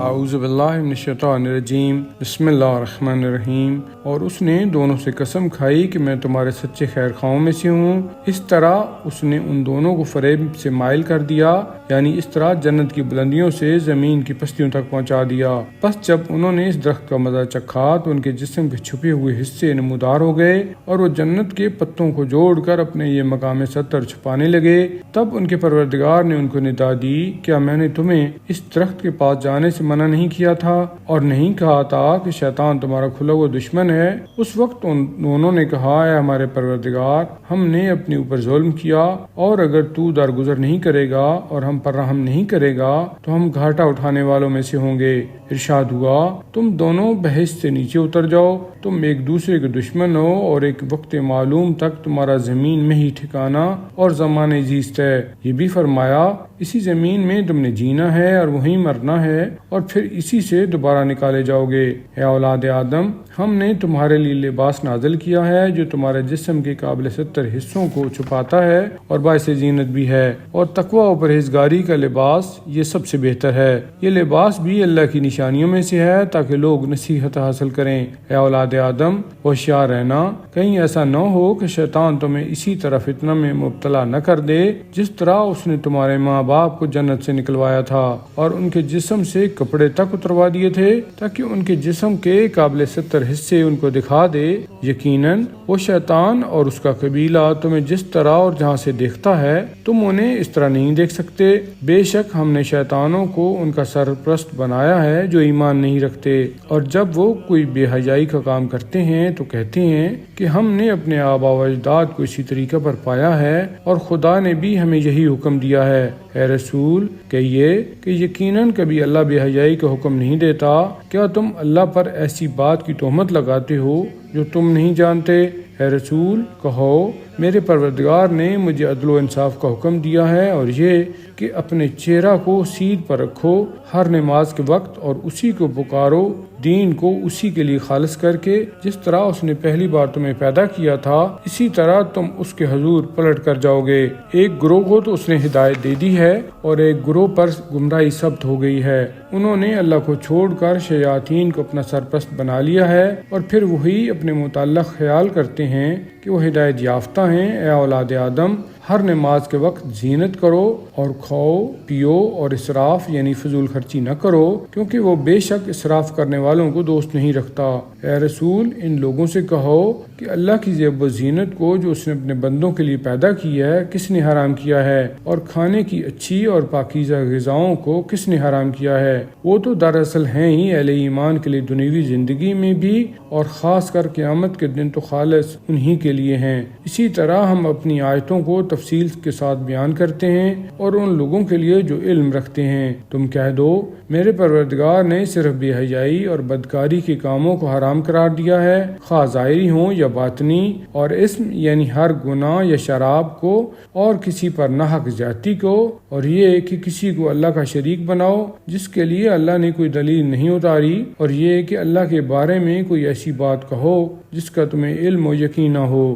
اعوذ باللہ من الشیطان الرجیم بسم اللہ الرحمن الرحیم۔ اور اس نے دونوں سے قسم کھائی کہ میں تمہارے سچے خیر خواہوں میں سے ہوں۔ اس طرح اس نے ان دونوں کو فریب سے مائل کر دیا، یعنی اس طرح جنت کی بلندیوں سے زمین کی پستیوں تک پہنچا دیا۔ پس جب انہوں نے اس درخت کا مزہ چکھا تو ان کے جسم کے چھپے ہوئے حصے نمودار ہو گئے، اور وہ جنت کے پتوں کو جوڑ کر اپنے یہ مقام ستر چھپانے لگے۔ تب ان کے پروردگار نے ان کو ندا دی، کیا میں نے تمہیں اس درخت کے پاس جانے سے منع نہیں کیا تھا اور نہیں کہا تھا کہ شیطان تمہارا کھلا ہوا دشمن ہے؟ اس وقت ان دونوں نے کہا، اے ہمارے پروردگار، ہم نے اپنے اوپر ظلم کیا، اور اگر تو درگزر نہیں کرے گا اور ہم پر رحم نہیں کرے گا تو ہم گھاٹا اٹھانے والوں میں سے ہوں گے۔ ارشاد ہوا، تم دونوں بحث سے نیچے اتر جاؤ، تم ایک دوسرے کے دشمن ہو، اور ایک وقت معلوم تک تمہارا زمین میں ہی ٹھکانہ اور زمانِ زیست ہے۔ یہ بھی فرمایا، اسی زمین میں تم نے جینا ہے اور وہیں مرنا ہے، اور پھر اسی سے دوبارہ نکالے جاؤ گے۔ اے اولاد آدم، ہم نے تمہارے لیے لباس نازل کیا ہے جو تمہارے جسم کے قابل ستر حصوں کو چھپاتا ہے اور باعث زینت بھی ہے، اور تقوی و پرہیزگاری کا لباس یہ سب سے بہتر ہے۔ یہ لباس بھی اللہ کی نشانیوں میں سے ہے تاکہ لوگ نصیحت حاصل کریں۔ اے اولاد آدم، ہوشیار رہنا، کہیں ایسا نہ ہو کہ شیطان تمہیں اسی طرح فتنہ میں مبتلا نہ کر دے جس طرح اس نے تمہارے ماں باپ کو جنت سے نکلوایا تھا اور ان کے جسم سے کپڑے تک اتروا دیے تھے تاکہ ان کے جسم کے قابل ستر حصے ان کو دکھا دے۔ یقیناً وہ شیطان اور اس کا قبیلہ تمہیں جس طرح اور جہاں سے دیکھتا ہے تم انہیں اس طرح نہیں دیکھ سکتے۔ بے شک ہم نے شیطانوں کو ان کا سرپرست بنایا ہے جو ایمان نہیں رکھتے، اور جب وہ کوئی بے حیائی کا کام کرتے ہیں تو کہتے ہیں کہ ہم نے اپنے آبا و اجداد کو اسی طریقہ پر پایا ہے اور خدا نے بھی ہمیں یہی حکم دیا ہے۔ اے رسول، کہیے کہ یقیناً کبھی اللہ بے حیائی کا حکم نہیں دیتا۔ کیا تم اللہ پر ایسی بات کی تہمت لگاتے ہو جو تم نہیں جانتے؟ اے رسول، کہو، میرے پروردگار نے مجھے عدل و انصاف کا حکم دیا ہے، اور یہ کہ اپنے چہرہ کو سیدھ پر رکھو ہر نماز کے وقت، اور اسی کو پکارو، دین کو اسی کے لیے خالص کر کے جس طرح اس نے پہلی بار تمہیں پیدا کیا تھا، اسی طرح تم اس کے حضور پلٹ کر جاؤ گے۔ ایک گروہ کو تو اس نے ہدایت دے دی ہے اور ایک گروہ پر گمراہی ثبت ہو گئی ہے۔ انہوں نے اللہ کو چھوڑ کر شیاطین کو اپنا سرپرست بنا لیا ہے، اور پھر وہی اپنے متعلق خیال کرتے ہیں کہ وہ ہدایت یافتہ ہیں۔ اے اولاد آدم، ہر نماز کے وقت زینت کرو اور کھاؤ پیو اور اسراف یعنی فضول خرچی نہ کرو، کیونکہ وہ بے شک اسراف کرنے والوں کو دوست نہیں رکھتا۔ اے رسول، ان لوگوں سے کہو کہ اللہ کی زیب و زینت کو جو اس نے اپنے بندوں کے لیے پیدا کی ہے کس نے حرام کیا ہے، اور کھانے کی اچھی اور پاکیزہ غذاؤں کو کس نے حرام کیا ہے؟ وہ تو دراصل ہیں ہی اہل ایمان کے لیے دنیوی زندگی میں بھی، اور خاص کر قیامت کے دن تو خالص انہی کے لیے ہیں۔ اسی طرح ہم اپنی آیتوں کو تفصیل کے ساتھ بیان کرتے ہیں اور ان لوگوں کے لیے جو علم رکھتے ہیں۔ تم کہہ دو، میرے پروردگار نے صرف بے حیائی اور بدکاری کے کاموں کو حرام قرار دیا ہے، خواہ ظاہری ہوں یا باطنی، اور اسم یعنی ہر گناہ یا شراب کو، اور کسی پر ناحق زیادتی کو، اور یہ کہ کسی کو اللہ کا شریک بناؤ جس کے لیے اللہ نے کوئی دلیل نہیں اتاری، اور یہ کہ اللہ کے بارے میں کوئی ایسی بات کہو جس کا تمہیں علم و یقین نہ ہو۔